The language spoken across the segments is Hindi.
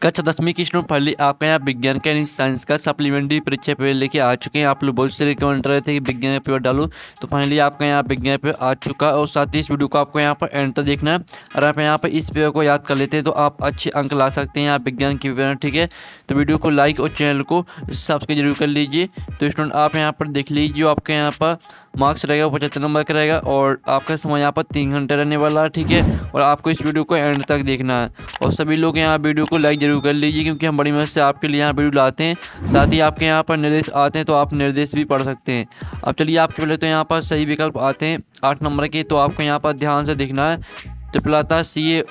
कक्षा 10वीं की स्टूडेंट पढ़ ली आपके यहाँ विज्ञान का यानी साइंस का सप्लीमेंट्री परीक्षा पेपर लेके आ चुके हैं। आप लोग बहुत से रिकमेंड कर रहे थे कि विज्ञान का पेपर डालूं, तो फाइनली आपका यहाँ विज्ञान पेपर आ चुका है। और साथ ही इस वीडियो को आपको यहाँ पर एंड तक देखना है। और आप यहाँ पर इस पेपर को याद कर लेते हैं तो आप अच्छे अंक ला सकते हैं यहाँ विज्ञान के पेपर में। ठीक है, तो वीडियो को लाइक और चैनल को सब्सक्राइब जरूर कर लीजिए। तो स्टूडेंट आप यहाँ पर देख लीजिए, आपके यहाँ पर मार्क्स रहेगा 75 नंबर का रहेगा और आपका समय यहाँ पर 3 घंटे रहने वाला है। ठीक है, और आपको इस वीडियो को एंड तक देखना है। और सभी लोग यहाँ वीडियो को लाइक जरूर कर लीजिए, क्योंकि हम बड़ी मेहनत से आपके लिए यहाँ वीडियो लाते हैं। साथ ही आपके यहाँ पर निर्देश आते हैं तो आप निर्देश भी पढ़ सकते हैं। अब चलिए आपके पहले तो यहाँ पर सही विकल्प आते हैं 8 नंबर के, तो आपको यहाँ पर ध्यान से देखना है। तो पहला आता है CA,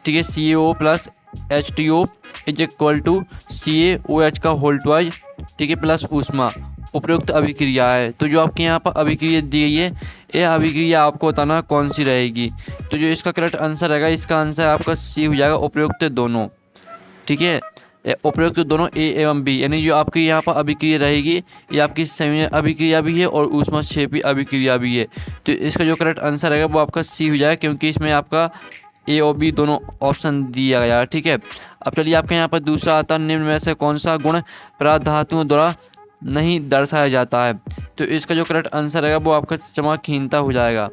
ठीक है, CaO plus HTO is equal to CaOH का होल ट्वाइज, ठीक है, प्लस ऊष्मा उपयुक्त अभिक्रिया है। तो जो आपके यहाँ पर अभिक्रिया दी गई है, ये अभिक्रिया आपको बताना कौन सी रहेगी। तो जो इसका करेक्ट आंसर रहेगा, इसका आंसर आपका C हो जाएगा, उपयुक्त दोनों। ठीक है, उपयुक्त दोनों A एवं B, यानी जो आपकी यहाँ पर अभिक्रिया रहेगी ये आपकी संयोजन अभिक्रिया भी है और ऊष्माक्षेपी अभिक्रिया भी है। तो इसका जो करेक्ट आंसर रहेगा वो आपका C हो जाएगा, क्योंकि इसमें आपका A और B दोनों ऑप्शन दिया गया है। ठीक है, अब चलिए आपके यहाँ पर दूसरा आता है, निम्न में से कौन सा गुण पदार्थ धातुओं द्वारा नहीं दर्शाया जाता है। तो इसका जो करेक्ट आंसर रहेगा वो आपका चमकहीनता हो जाएगा।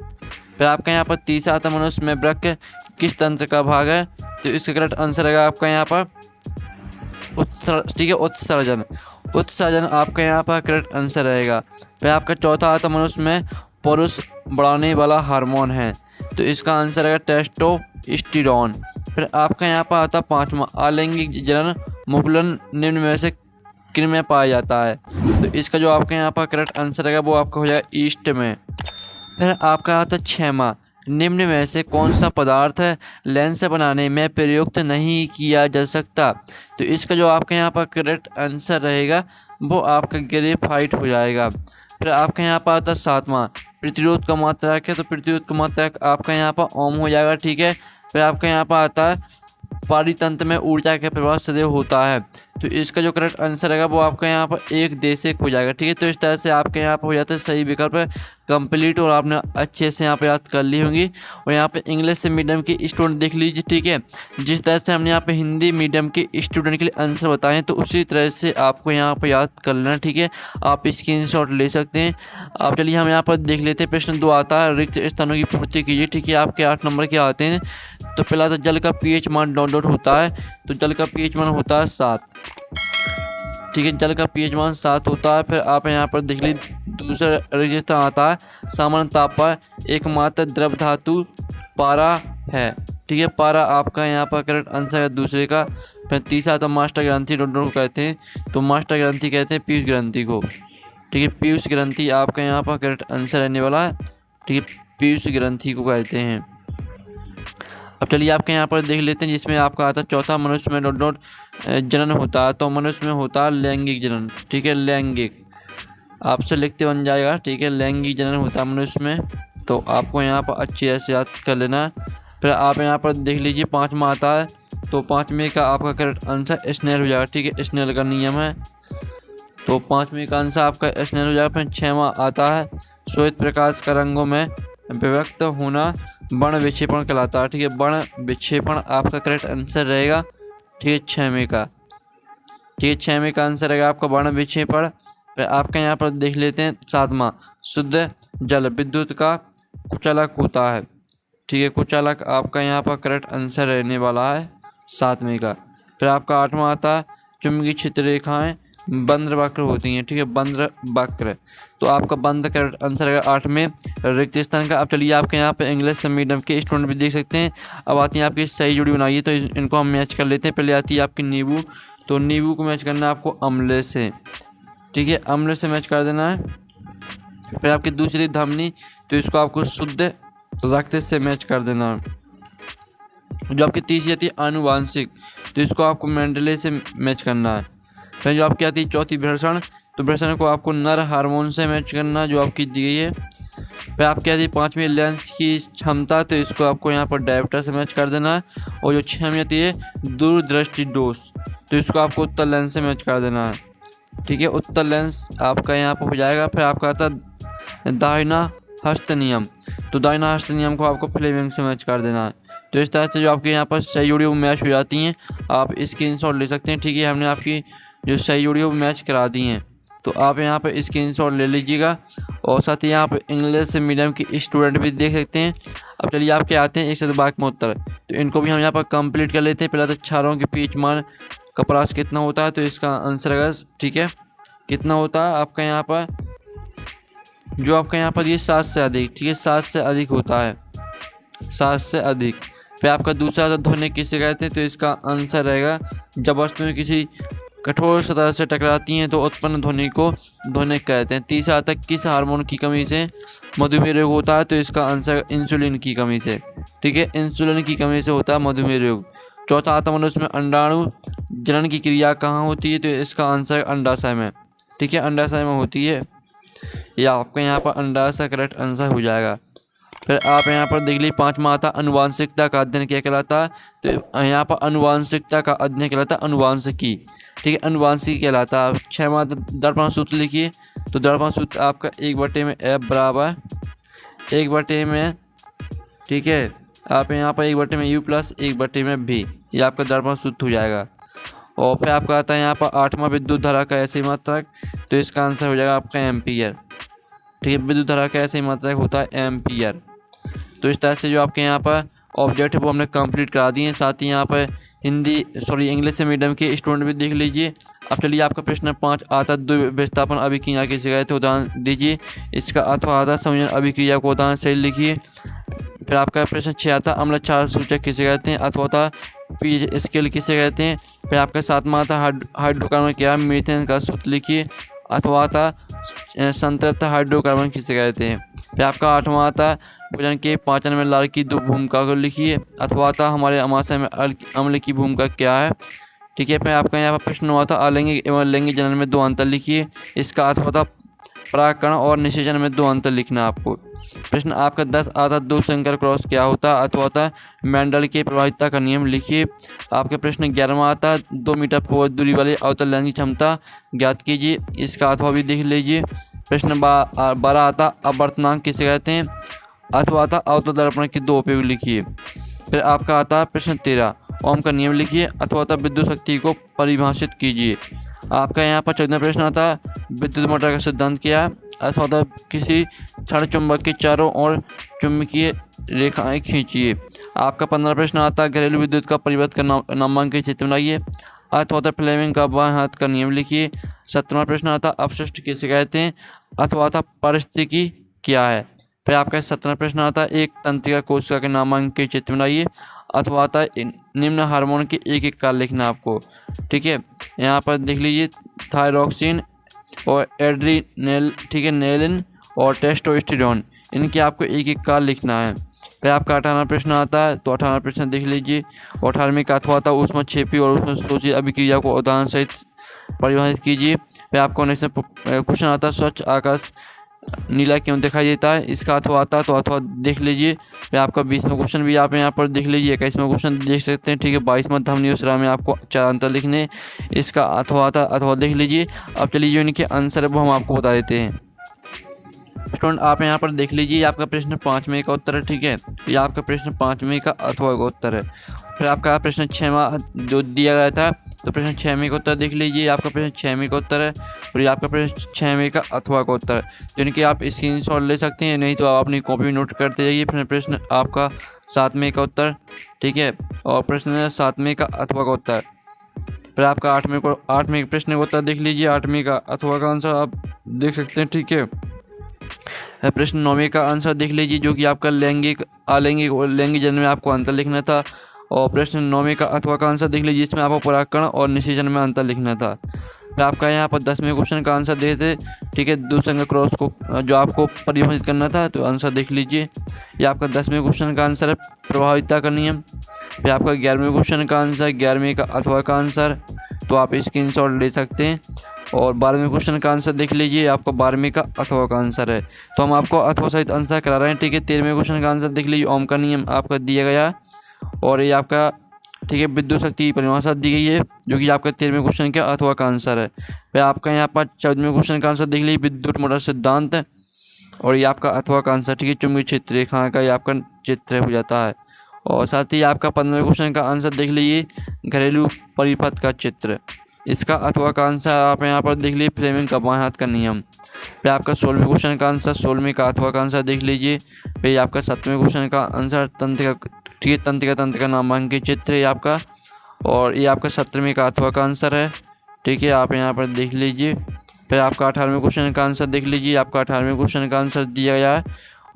फिर आपका यहाँ पर तीसरा आता है, मनुष्य में वृक्क किस तंत्र का भाग है। तो इसका करेक्ट आंसर रहेगा आपका यहाँ पर ठीक है, उत्सर्जन। उत्सर्जन आपका यहाँ पर करेक्ट आंसर रहेगा। फिर आपका चौथा आता है, मनुष्य में पुरुष बढ़ाने वाला हार्मोन है। तो इसका आंसर रहेगा टेस्टोस्टेरोन। फिर आपका यहाँ पर आता है पाँचवा, अलैंगिक जनन मुकुलन निम्न में से किन में पाया जाता है। तो इसका जो आपके यहाँ पर करेक्ट आंसर रहेगा वो आपका हो जाएगा ईस्ट में। फिर आपका आता है छठवां, निम्न में से कौन सा पदार्थ लेंस बनाने में प्रयुक्त नहीं किया जा सकता। तो इसका जो आपके यहाँ पर करेक्ट आंसर रहेगा वो आपका ग्रेफाइट हो जाएगा। फिर आपके यहाँ पर आता है सातवां, प्रतिरोध का मात्रक है। तो प्रतिरोध का मात्रक आपका यहाँ पर ओम हो जाएगा। ठीक है, फिर आपका यहाँ पर आता है पारितंत्र में ऊर्जा का प्रवाह सदैव होता है। तो इसका जो करेक्ट आंसर रहेगा वो आपका यहाँ पर एक देशक हो जाएगा। ठीक है, तो इस तरह से आपके यहाँ पर हो जाता है सही विकल्प कंप्लीट, और आपने अच्छे से यहाँ पे याद कर ली होंगी। और यहाँ पे इंग्लिश मीडियम के स्टूडेंट देख लीजिए। ठीक है, जिस तरह से हमने यहाँ पे हिंदी मीडियम के स्टूडेंट के लिए आंसर बताएं तो उसी तरह से आपको यहाँ पर याद कर लेना। ठीक है, आप स्क्रीनशॉट ले सकते हैं। अब चलिए हम यहाँ पर देख लेते हैं। प्रश्न 2 आता है, रिक्त स्थानों की पूर्ति कीजिए। ठीक है, आपके 8 नंबर के आते हैं। तो पहला तो जल का pH मान डॉट होता है। तो जल का pH मान होता है 7। ठीक है, जल का pH मान 7 होता है। फिर आप यहाँ पर देख लीजिए दूसरा रेगिस्तान आता है, सामान्य ताप पर एकमात्र द्रव धातु पारा है। ठीक है, पारा आपका यहाँ पर करेक्ट आंसर है दूसरे का। फिर तीसरा आता मास्टर ग्रंथि डॉट को कहते हैं। तो मास्टर ग्रंथि कहते हैं पीयूष ग्रंथि को। ठीक है, पीयूष ग्रंथि आपका यहाँ पर करेक्ट आंसर रहने वाला है। ठीक है, पीयूष ग्रंथि को कहते हैं। अब चलिए आपके यहाँ पर देख लेते हैं, जिसमें आपका आता है चौथा, मनुष्य में डॉट जनन होता है। तो मनुष्य में होता है लैंगिक जनन। ठीक है, लैंगिक आपसे लिखते बन जाएगा। ठीक है, लैंगिक जनन होता है मनुष्य में। तो आपको यहाँ पर अच्छे से याद कर लेना है। फिर आप यहाँ पर देख लीजिए पाँचवा आता है। तो पाँचवें का आपका करेक्ट आंसर स्नेल हो जाएगा। ठीक है, स्नेल का नियम है। तो पाँचवें का आंसर आपका स्नेल हो जाएगा। फिर छठवां आता है, श्वेत प्रकाश का रंगों में विभक्त होना वर्ण विक्षेपण कहलाता है। ठीक है, वर्ण विक्षेपण आपका करेक्ट आंसर रहेगा। ठीक है, छठवें का। ठीक है, छठवें का आंसर रहेगा आपका वर्ण विक्षेपण। फिर आपका यहाँ पर देख लेते हैं सातवां, शुद्ध जल विद्युत का कुचालक होता है। ठीक है, कुचालक आपका यहाँ पर करेक्ट आंसर रहने वाला है सातवें का। फिर आपका आठवां आता है, चुंबकीय क्षेत्र रेखाएं बंद्र वक्र होती हैं। ठीक है, बंद्र वक्र। तो आपका बंद करेक्ट आंसर है 8 में रिक्त स्थान का। अब चलिए आपके यहाँ पे इंग्लिश मीडियम के स्टूडेंट भी देख सकते हैं। अब आती है आपकी सही जोड़ी बनाइए, तो इनको हम मैच कर लेते हैं। पहले आती है आपकी नींबू। तो नींबू को मैच करना है आपको अम्ल से। ठीक है, अम्ल से मैच कर देना है। फिर आपकी दूसरी धमनी, तो इसको आपको शुद्ध रक्त से मैच कर देना है। जो आपकी तीसरी आती है आनुवांशिक, तो इसको आपको मेंडले से मैच करना है। फिर जो आपकी आती है चौथी भ्रषण, तो भ्रषण को आपको नर हार्मोन से मैच करना जो आपकी दी गई है। फिर आपकी आती है पाँचवीं लेंस की क्षमता, तो इसको आपको यहाँ पर डायप्टर से मैच कर देना है। और जो छठवीं आती है दूरदृष्टि दोष, तो इसको आपको उत्तर लेंस से मैच कर देना है। ठीक है, उत्तर लेंस आपका यहाँ पर हो जाएगा। फिर आपका आता है दाहिना हस्त नियम, तो दाहिना हस्त नियम को आपको फ्लेमिंग से मैच कर देना है। तो इस तरह से जो आपके यहाँ पर सही जोड़ी वो मैच हो जाती हैं, आप स्क्रीनशॉट ले सकते हैं। ठीक है, हमने आपकी जो सही जोड़ी वो मैच करा दी हैं, तो आप यहाँ पर स्क्रीनशॉट ले लीजिएगा। और साथ ही यहाँ पर इंग्लिश मीडियम की स्टूडेंट भी देख सकते हैं। अब चलिए आपके आते हैं 152 में उत्तर, तो इनको भी हम यहाँ पर कंप्लीट कर लेते हैं। पहले तो छारों के पीच मान का परास कितना होता है, तो इसका आंसर है, ठीक है, कितना होता है आपका यहाँ पर, जो आपका यहाँ पर ये 7 से अधिक, ठीक है, 7 से अधिक होता है, 7 से अधिक। फिर आपका दूसरा ध्वनि किसे कहते हैं, तो इसका आंसर रहेगा जब वस्तुएं किसी कठोर सतह से टकराती हैं तो उत्पन्न ध्वनि को ध्वनिक कहते हैं। तीसरा आता है किस हार्मोन की कमी से मधुमेह रोग होता है, तो इसका आंसर इंसुलिन की कमी से, ठीक है, इंसुलिन की कमी से होता है मधुमेह रोग। चौथा आता है मनुष्य में अंडाणु जनन की क्रिया कहाँ होती है, तो इसका आंसर अंडाशय में, ठीक है, अंडाशय में होती है। या आपका यहाँ पर अंडाशय करेक्ट आंसर हो जाएगा। फिर आप यहाँ पर देख लीजिए 5वां आता अनुवांशिकता का अध्ययन क्या कहलाता है, तो यहाँ पर अनुवांशिकता का अध्ययन कहलाता है अनुवांशिकी, ठीक है, अनुवांशिकी कहलाता है। 6वां दर्पण सूत्र लिखिए, तो दर्पण सूत्र आपका 1/F बराबर 1/में, ठीक है, आप यहाँ पर 1/में U प्लस 1/V, ये आपका दर्पण सूत्र हो जाएगा। और फिर आपका आता है यहाँ पर 8वां विद्युत धारा का ऐसे मात्रक, तो इसका आंसर हो जाएगा आपका एम्पियर, ठीक है, विद्युत धारा का ऐसे मात्रक होता है एम्पियर। तो इस तरह से जो आपके यहाँ पर ऑब्जेक्ट वो हमने कंप्लीट करा दिए हैं। साथ ही यहाँ पर इंग्लिश मीडियम के स्टूडेंट भी देख लीजिए। अब चलिए आपका प्रश्न 5 आता विस्थापन अभिक्रिया की जगह थे उदाहरण दीजिए। इसका अथवा आता संयोजन अभिक्रिया को उदाहरण सही लिखिए। फिर आपका प्रश्न 6 आता अम्ल क्षार सूचक किसे कहते हैं, अथवा था पीएच स्केल किसे कहते हैं। फिर आपका 7वां आता हाइड्रोकार्बन क्या है, मीथेन का सूत्र लिखिए। अथवा था संतृप्त हाइड्रोकार्बन किसे कहते हैं। फिर आपका 8वां आता भोजन के पाचन में लाल की 2 भूमिका को लिखिए। अथवा था हमारे अमाशय में अम्ल की भूमिका क्या है, ठीक है। फिर आपका यहाँ पर प्रश्न हुआ था अलैंगिक एवं लैंगिक जनन में 2 अंतर लिखिए। इसका अथवा था परागकण और निषेचन में 2 अंतर लिखना आपको। प्रश्न आपका 10 आता 2 संकर क्रॉस क्या होता है, अथवा था मेंडल के प्रभाविता का नियम लिखिए। आपके प्रश्न 11वां आता 2 मीटर फुट दूरी वाले अवतल लेंस की क्षमता ज्ञात कीजिए। इसका अथवा भी देख लीजिए। प्रश्न 12 आता अपवर्तनांक किसे कहते हैं, अथवा आता अवतल दर्पण के 2 उपयोग लिखिए। फिर आपका आता प्रश्न 13 ओम का नियम लिखिए। अथवा था विद्युत शक्ति को परिभाषित कीजिए। आपका यहाँ पर 14वां प्रश्न आता विद्युत मोटर का सिद्धांत क्या है, अथवा था किसी क्षण चुंबक के चारों ओर चुंबकीय रेखाएं खींचिए। आपका 15वां प्रश्न आता घरेलू विद्युत का परिवर्तन का नामांकित चित्र बनाइए। अथवा था फ्लेमिंग का बाएं हाथ का नियम लिखिए। 17वां प्रश्न आता अपशिष्ट किसे कहते हैं, अथवा था पारिस्थितिकी क्या है। फिर आपका 17वां प्रश्न आता एक तंत्रिका कोशिका के नामांकित चित्र बनाइए। अथवा आता निम्न हार्मोन के एक काल लिखना आपको, ठीक है। यहाँ पर देख लीजिए थायरॉक्सिन और एड्रीनेल, ठीक है, नेलिन और टेस्टोस्टेरोन, इनके आपको एक काल लिखना है। फिर आपका 18वां प्रश्न आता है, तो 18वां प्रश्न देख लीजिए। 18वें का अथवा था ऊष्मक्षेपी और ऊष्मशोषी अभिक्रिया को उदाहरण सहित परिभाषित कीजिए। फिर आपको नेक्स्ट क्वेश्चन आता स्वच्छ आकाश नीला क्यों दिखाई देता है, इसका अथवा आता तो अथवा देख लीजिए। फिर आपका 20वां क्वेश्चन भी आप यहाँ पर देख लीजिए। 21वां क्वेश्चन देख सकते हैं, ठीक है। 22वां धमनी उसरा में आपको 4 अंतर लिखने, इसका अथवा आता अथवा देख लीजिए। अब चलिए जो इनके आंसर है वो हम आपको बता देते हैं। स्टूडेंट आप यहाँ पर देख लीजिए, आपका प्रश्न 5वें का उत्तर है, ठीक है। ये आपका प्रश्न 5वें का अथवा का उत्तर है। फिर आपका प्रश्न 6वां जो दिया गया था, तो प्रश्न 6वें का उत्तर देख लीजिए। आपका प्रश्न 6वें का उत्तर है और ये आपका प्रश्न 6वें का अथवा का उत्तर है, तो इनके आप स्क्रीनशॉट ले सकते हैं, नहीं तो आप अपनी कॉपी नोट करते जाइए। फिर प्रश्न आपका 7वें का उत्तर, ठीक है, और प्रश्न 7वें का अथवा का उत्तर। फिर आपका 8वें प्रश्न का उत्तर देख लीजिए। 8वें का अथवा का आंसर आप देख सकते हैं, ठीक है। प्रश्न 9वें का आंसर देख लीजिए, जो कि आपका लैंगिक अलैंगिक और लैंगिक जनन में आपको अंतर लिखना था। और प्रश्न 9वें का अथवा का आंसर देख लीजिए, इसमें आपको परागकण और निषेचन में अंतर लिखना था। फिर आपका यहाँ पर 10वें क्वेश्चन का आंसर देते, ठीक है, दूसरे क्रॉस को जो आपको परिभाषित करना था, तो आंसर देख लीजिए। ये आपका 10वें क्वेश्चन का आंसर है प्रभाविता का नियम। फिर आपका 11वें क्वेश्चन का आंसर 11वें का अथवा का आंसर, तो आप स्क्रीनशॉट ले सकते हैं। और 12वें क्वेश्चन का आंसर देख लीजिए, आपका 12वें का अथवा का आंसर है, तो हम आपको अथवा सहित आंसर करा रहे हैं, ठीक है। 13वें क्वेश्चन का आंसर देख लीजिए, ओम का नियम आपका दिया गया और ये आपका, ठीक है, विद्युत शक्ति की परिभाषा दी गई है, जो कि आपका 13वें क्वेश्चन का अथवा का आंसर है। फिर आपका यहाँ पर 14वें क्वेश्चन का आंसर देख लीजिए, विद्युत मोटर सिद्धांत, और ये आपका अथवा का आंसर, ठीक है, चुंबकीय क्षेत्र रेखा का ये आपका चित्र हो जाता है। और साथ ही आपका 15वें क्वेश्चन का आंसर देख लीजिए, घरेलू परिपथ का चित्र। इसका अथवा का आंसर आप यहाँ पर देख लीजिए, फ्लेमिंग का बाएं हाथ का नियम। फिर आपका 16वें क्वेश्चन का आंसर, 16वें का अथवा का आंसर देख लीजिए। फिर आपका 17वें क्वेश्चन का आंसर, तंत्रिका नामांकित चित्र है आपका, और ये आपका 17वें का अथवा का आंसर है। ठीक है, आप यहाँ पर देख लीजिए। फिर आपका 18वें क्वेश्चन का आंसर देख लीजिए, आपका 18वें क्वेश्चन का आंसर दिया गया है,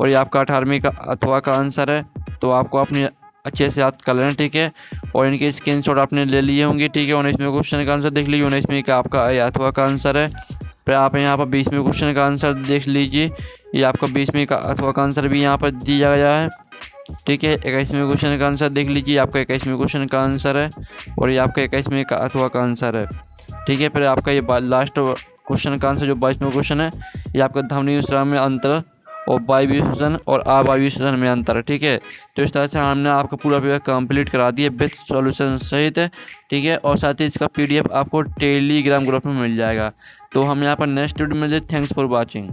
और ये आपका 18वें का अथवा का आंसर है। तो आपको अपने अच्छे से याद कर लेना, ठीक है, और इनके स्क्रीनशॉट आपने ले लिए होंगे। ठीक है, 19वें क्वेश्चन का आंसर देख लीजिए, 19वें का आपका अथवा का आंसर है। फिर आप यहाँ पर 20वें क्वेश्चन का आंसर देख लीजिए, ये आपका 20वें का अथवा का आंसर भी यहाँ पर दिया गया है। ठीक है, 21वें क्वेश्चन का आंसर देख लीजिए, आपका 21वें क्वेश्चन का आंसर है, और ये आपका 21वें का अथवा का आंसर है। ठीक है, फिर आपका ये लास्ट क्वेश्चन का आंसर जो 22वें क्वेश्चन है, ये आपका ध्वनि विश्राम में अंतर और वायु शोषण और अवायु शोषण में अंतर है। ठीक है, तो इस तरह से हमने आपका पूरा पेपर कंप्लीट करा दिया विद सॉल्यूशन सहित। ठीक है, और साथ ही इसका PDF आपको टेलीग्राम ग्रुप में मिल जाएगा। तो हम यहाँ पर नेक्स्ट वीडियो में मिलते हैं। Thanks for watching.